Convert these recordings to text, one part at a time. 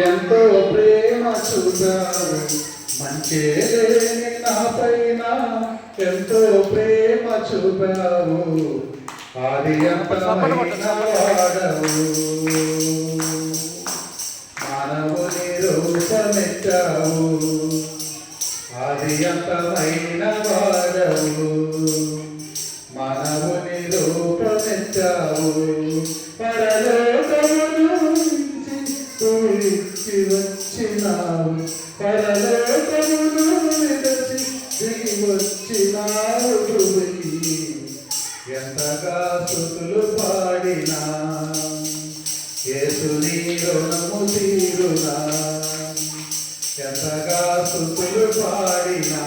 ఎంతో ప్రేమ చూపావు మంచి లేని నా పైన ఎంతో ప్రేమ చూపావు ఆది అంతమైన వాడవు మానవుని రూపమెచ్చావు ఆది అంతమైన వాడవు మానవుని రూపమెచ్చావు వచ్చినావు పరలోకమును విడచి దిగి వచ్చినావు ఎంతగా స్తుతులు పాడినా యేసుని రుణము తీరునా ఎంతగా స్తుతులు పాడినా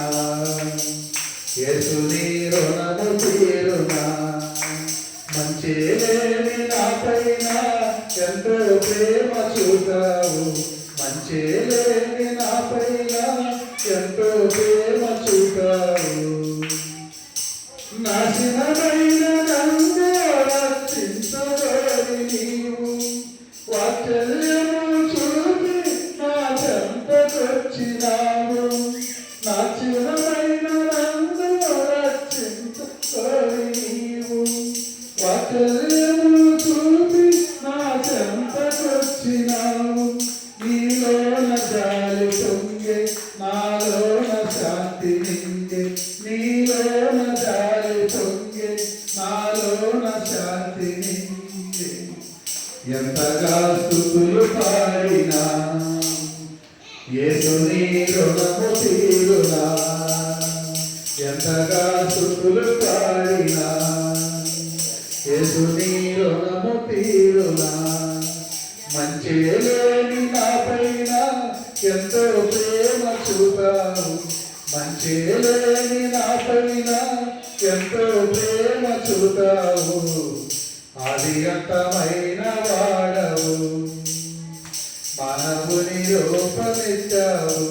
యేసుని రుణము తీరునా మంచి లేని నా పైన ఎంతో ప్రేమ చూపావు మంచి లేని నా పైన ఎంతో ప్రేమ చూపావు నాశనమైన నన్ను రక్షించబడి నీవు వాత్సల్యము చూపి నా చెంతకొచ్చినావు నాశనమైన నన్ను రక్షించబడి నీవు వాత్సల్యము చూపి నా చెంతకొచ్చినావు నీలోన జాలి పొంగే నాలోన శాంతి నింగే నీలోన జాలి పొంగే నాలోన శాంతి నింగే ఎంతగా స్తుతులు పాడినా యేసుని రుణము తీరునా ఎంతగా స్తుతులు పాడినా యేసుని రుణము తీరునా మంచి లేని నా పైన ఎంతో ప్రేమ చూపావు మంచి లేని నా పైన ఎంతో ప్రేమ చూపావు ఆది అంతమైన వాడవు మానవుని రూపమెచ్చావు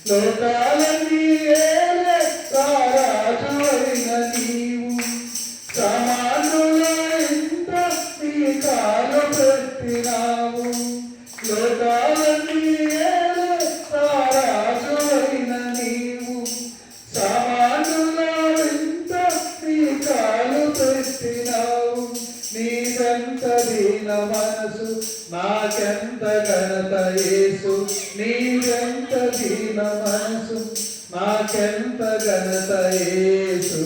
లోకాలన్నీ ఏలే రాజు అయిన నీవు సమానుల ఇంత నీ కాలు పెట్టినావు లోకాలన్నీ ఏలే రాజు అయిన నీవు సమానుల ఇంత నీ కాలు పెట్టినావు నీకెంత దీన మనసు నాకెంత ఘనత యేసు నీకెంత దీన మనసు నాకెంత ఘనత యేసు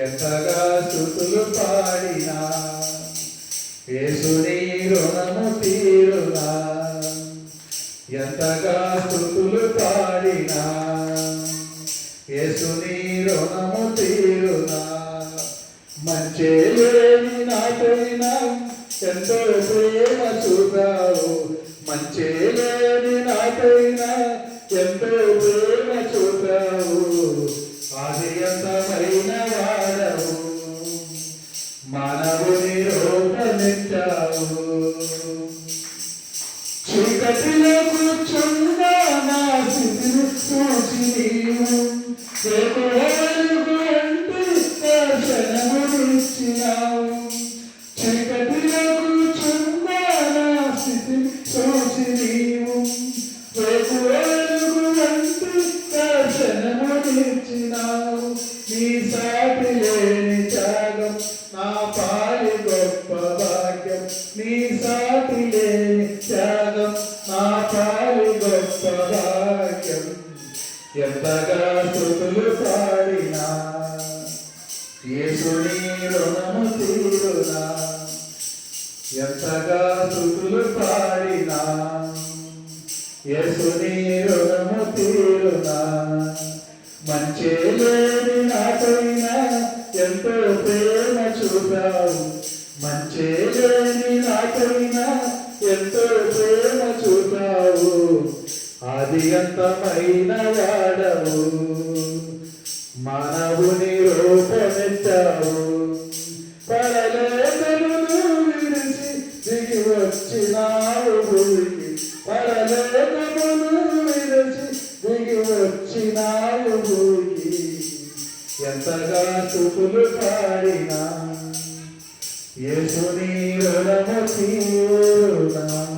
ఎంతగా స్తుతులు పాడినా యేసుని రుణము తీరునా ఎంతగా స్తుతులు పాడినా యేసుని రుణము తీరునా మంచి లేని నా పైన ఎంతో ప్రేమ చూపావు మంచి లేని నా పైన ఎంతో ప్రేమ చూపావు ఆది అంతమైన వాడవు మానవుని రూపమెచ్చావు చీకటిలో కూర్చున్న నా స్థితిని చూసి నీవు దర్శనమునిచ్చినావు చీకటిలో కూర్చున్న నా స్థితిని చూసి నీవు దర్శనమునిచ్చినావు నీ సాటి లేని త్యాగం నా పాలి గొప్ప భాగ్యం నీ సాటి లేని త్యాగం నా పాలి గొప్ప భాగ్యం ఎంతగా స్తుతులు పాడినా యేసుని రుణము తీరునా ఎంతగా స్తుతులు పాడినా యేసుని రుణము తీరునా మంచి లేని నా పైన ఎంతో ప్రేమ చూపావు మంచి లేని నా పైన ఎంతో ప్రేమ చూపావు ఆది అంతమైన వాడవు మానవుని రూపమెచ్చావు పరలోకమును విడిచి దిగి వచ్చినావు భూమికి పరలోకమును విడిచి దిగి వచ్చినావు భూమికి ఎంతగా స్తుతులు పాడినా యేసుని రుణము తీరునా వచ్చినావు